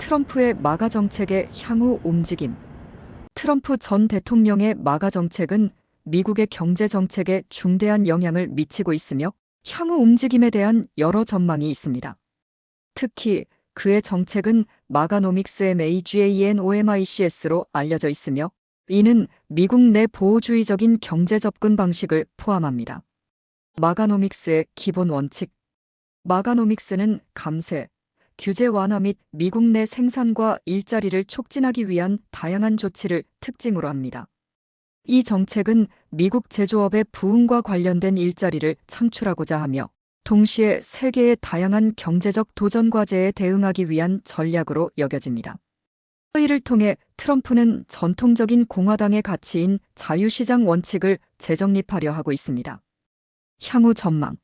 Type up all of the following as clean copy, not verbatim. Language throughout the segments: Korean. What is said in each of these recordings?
트럼프의 마가 정책의 향후 움직임. 트럼프 전 대통령의 마가 정책은 미국의 경제 정책에 중대한 영향을 미치고 있으며 향후 움직임에 대한 여러 전망이 있습니다. 특히 그의 정책은 마가노믹스 MAGANOMICS로 알려져 있으며 이는 미국 내 보호주의적인 경제 접근 방식을 포함합니다. 마가노믹스의 기본 원칙. 마가노믹스는 감세, 규제 완화 및 미국 내 생산과 일자리를 촉진하기 위한 다양한 조치를 특징으로 합니다. 이 정책은 미국 제조업의 부흥과 관련된 일자리를 창출하고자 하며 동시에 세계의 다양한 경제적 도전 과제에 대응하기 위한 전략으로 여겨집니다. 이를 통해 트럼프는 전통적인 공화당의 가치인 자유시장 원칙을 재정립하려 하고 있습니다. 향후 전망.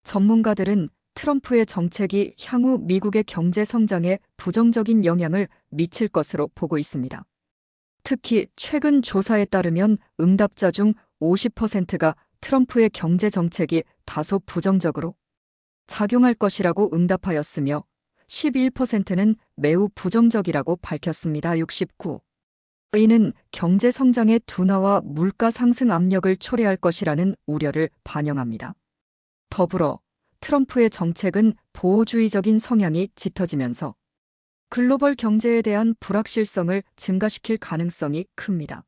전문가들은 트럼프의 정책이 향후 미국의 경제 성장에 부정적인 영향을 미칠 것으로 보고 있습니다. 특히 최근 조사에 따르면 응답자 중 50%가 트럼프의 경제 정책이 다소 부정적으로 작용할 것이라고 응답하였으며 11%는 매우 부정적이라고 밝혔습니다. 69. 이는 경제 성장의 둔화와 물가 상승 압력을 초래할 것이라는 우려를 반영합니다. 더불어 트럼프의 정책은 보호주의적인 성향이 짙어지면서 글로벌 경제에 대한 불확실성을 증가시킬 가능성이 큽니다.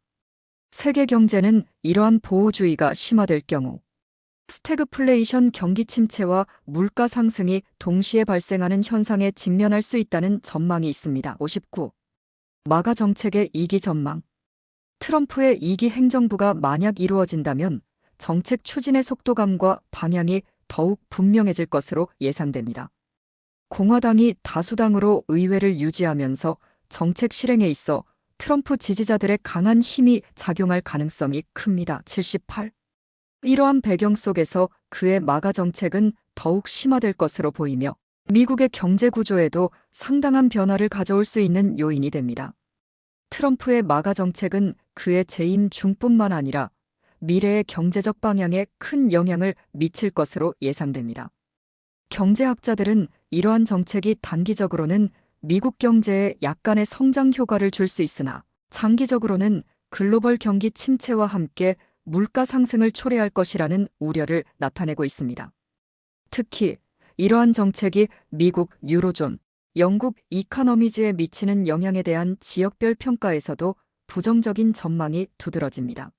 세계 경제는 이러한 보호주의가 심화될 경우 스태그플레이션 경기 침체와 물가 상승이 동시에 발생하는 현상에 직면할 수 있다는 전망이 있습니다. 59. 마가 정책의 2기 전망. 트럼프의 2기 행정부가 만약 이루어진다면 정책 추진의 속도감과 방향이 더욱 분명해질 것으로 예상됩니다. 공화당이 다수당으로 의회를 유지하면서 정책 실행에 있어 트럼프 지지자들의 강한 힘이 작용할 가능성이 큽니다. 78. 이러한 배경 속에서 그의 마가 정책은 더욱 심화될 것으로 보이며 미국의 경제 구조에도 상당한 변화를 가져올 수 있는 요인이 됩니다. 트럼프의 마가 정책은 그의 재임 중뿐만 아니라 미래의 경제적 방향에 큰 영향을 미칠 것으로 예상됩니다. 경제학자들은 이러한 정책이 단기적으로는 미국 경제에 약간의 성장 효과를 줄 수 있으나 장기적으로는 글로벌 경기 침체와 함께 물가 상승을 초래할 것이라는 우려를 나타내고 있습니다. 특히 이러한 정책이 미국, 유로존, 영국 이카노미즈에 미치는 영향에 대한 지역별 평가에서도 부정적인 전망이 두드러집니다.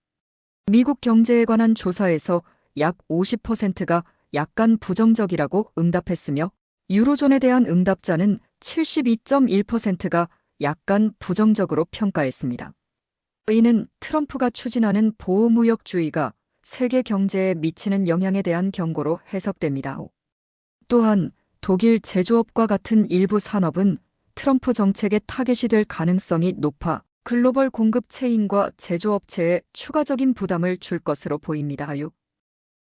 미국 경제에 관한 조사에서 약 50%가 약간 부정적이라고 응답했으며 유로존에 대한 응답자는 72.1%가 약간 부정적으로 평가했습니다. 이는 트럼프가 추진하는 보호무역주의가 세계 경제에 미치는 영향에 대한 경고로 해석됩니다. 또한 독일 제조업과 같은 일부 산업은 트럼프 정책의 타겟이 될 가능성이 높아 글로벌 공급 체인과 제조업체에 추가적인 부담을 줄 것으로 보입니다. 6.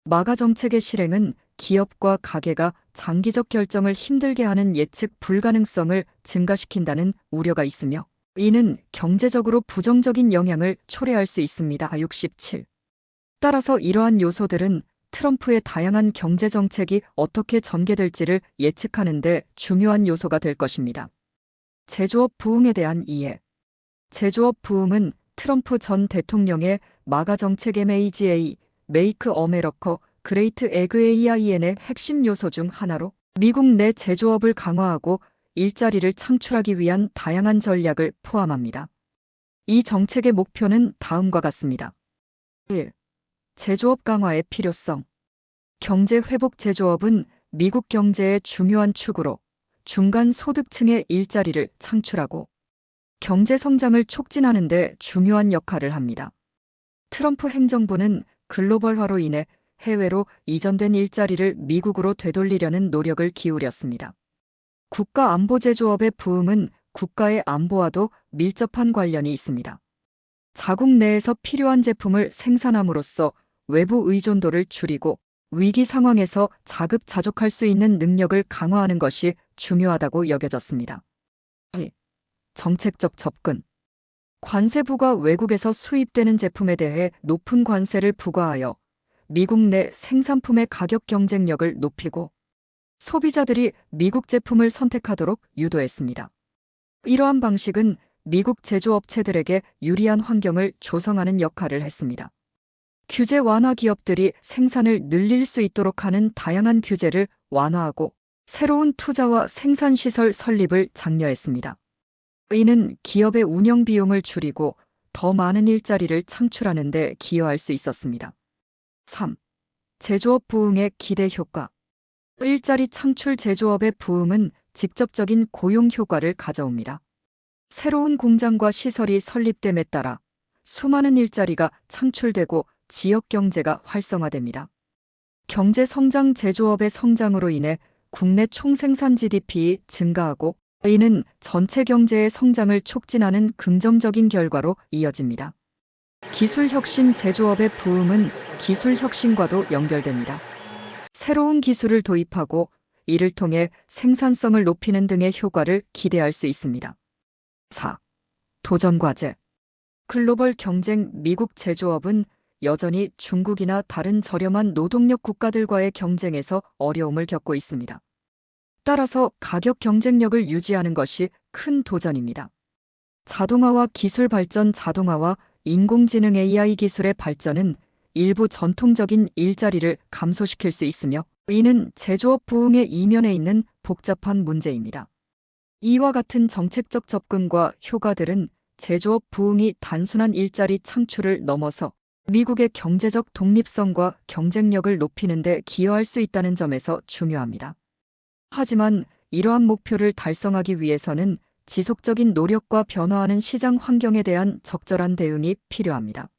마가 정책의 실행은 기업과 가게가 장기적 결정을 힘들게 하는 예측 불가능성을 증가시킨다는 우려가 있으며 이는 경제적으로 부정적인 영향을 초래할 수 있습니다. 67. 따라서 이러한 요소들은 트럼프의 다양한 경제 정책이 어떻게 전개될지를 예측하는 데 중요한 요소가 될 것입니다. 제조업 부흥에 대한 이해. 제조업 부흥은 트럼프 전 대통령의 마가 정책 MAGA, Make America Great Again의 핵심 요소 중 하나로 미국 내 제조업을 강화하고 일자리를 창출하기 위한 다양한 전략을 포함합니다. 이 정책의 목표는 다음과 같습니다. 1. 제조업 강화의 필요성. 경제 회복 제조업은 미국 경제의 중요한 축으로 중간 소득층의 일자리를 창출하고 경제 성장을 촉진하는 데 중요한 역할을 합니다. 트럼프 행정부는 글로벌화로 인해 해외로 이전된 일자리를 미국으로 되돌리려는 노력을 기울였습니다. 국가 안보 제조업의 부흥은 국가의 안보와도 밀접한 관련이 있습니다. 자국 내에서 필요한 제품을 생산함으로써 외부 의존도를 줄이고 위기 상황에서 자급자족할 수 있는 능력을 강화하는 것이 중요하다고 여겨졌습니다. 정책적 접근. 관세부가 외국에서 수입되는 제품에 대해 높은 관세를 부과하여 미국 내 생산품의 가격 경쟁력을 높이고 소비자들이 미국 제품을 선택하도록 유도했습니다. 이러한 방식은 미국 제조업체들에게 유리한 환경을 조성하는 역할을 했습니다. 규제 완화 기업들이 생산을 늘릴 수 있도록 하는 다양한 규제를 완화하고 새로운 투자와 생산시설 설립을 장려했습니다. 이는 기업의 운영 비용을 줄이고 더 많은 일자리를 창출하는 데 기여할 수 있었습니다. 3. 제조업 부흥의 기대 효과. 일자리 창출. 제조업의 부흥은 직접적인 고용 효과를 가져옵니다. 새로운 공장과 시설이 설립됨에 따라 수많은 일자리가 창출되고 지역 경제가 활성화됩니다. 경제 성장. 제조업의 성장으로 인해 국내 총생산 GDP 증가하고 이는 전체 경제의 성장을 촉진하는 긍정적인 결과로 이어집니다. 기술 혁신. 제조업의 부흥은 기술 혁신과도 연결됩니다. 새로운 기술을 도입하고 이를 통해 생산성을 높이는 등의 효과를 기대할 수 있습니다. 4. 도전 과제. 글로벌 경쟁. 미국 제조업은 여전히 중국이나 다른 저렴한 노동력 국가들과의 경쟁에서 어려움을 겪고 있습니다. 따라서 가격 경쟁력을 유지하는 것이 큰 도전입니다. 자동화와 기술 발전. 자동화와 인공지능 AI 기술의 발전은 일부 전통적인 일자리를 감소시킬 수 있으며 이는 제조업 부흥의 이면에 있는 복잡한 문제입니다. 이와 같은 정책적 접근과 효과들은 제조업 부흥이 단순한 일자리 창출을 넘어서 미국의 경제적 독립성과 경쟁력을 높이는 데 기여할 수 있다는 점에서 중요합니다. 하지만 이러한 목표를 달성하기 위해서는 지속적인 노력과 변화하는 시장 환경에 대한 적절한 대응이 필요합니다.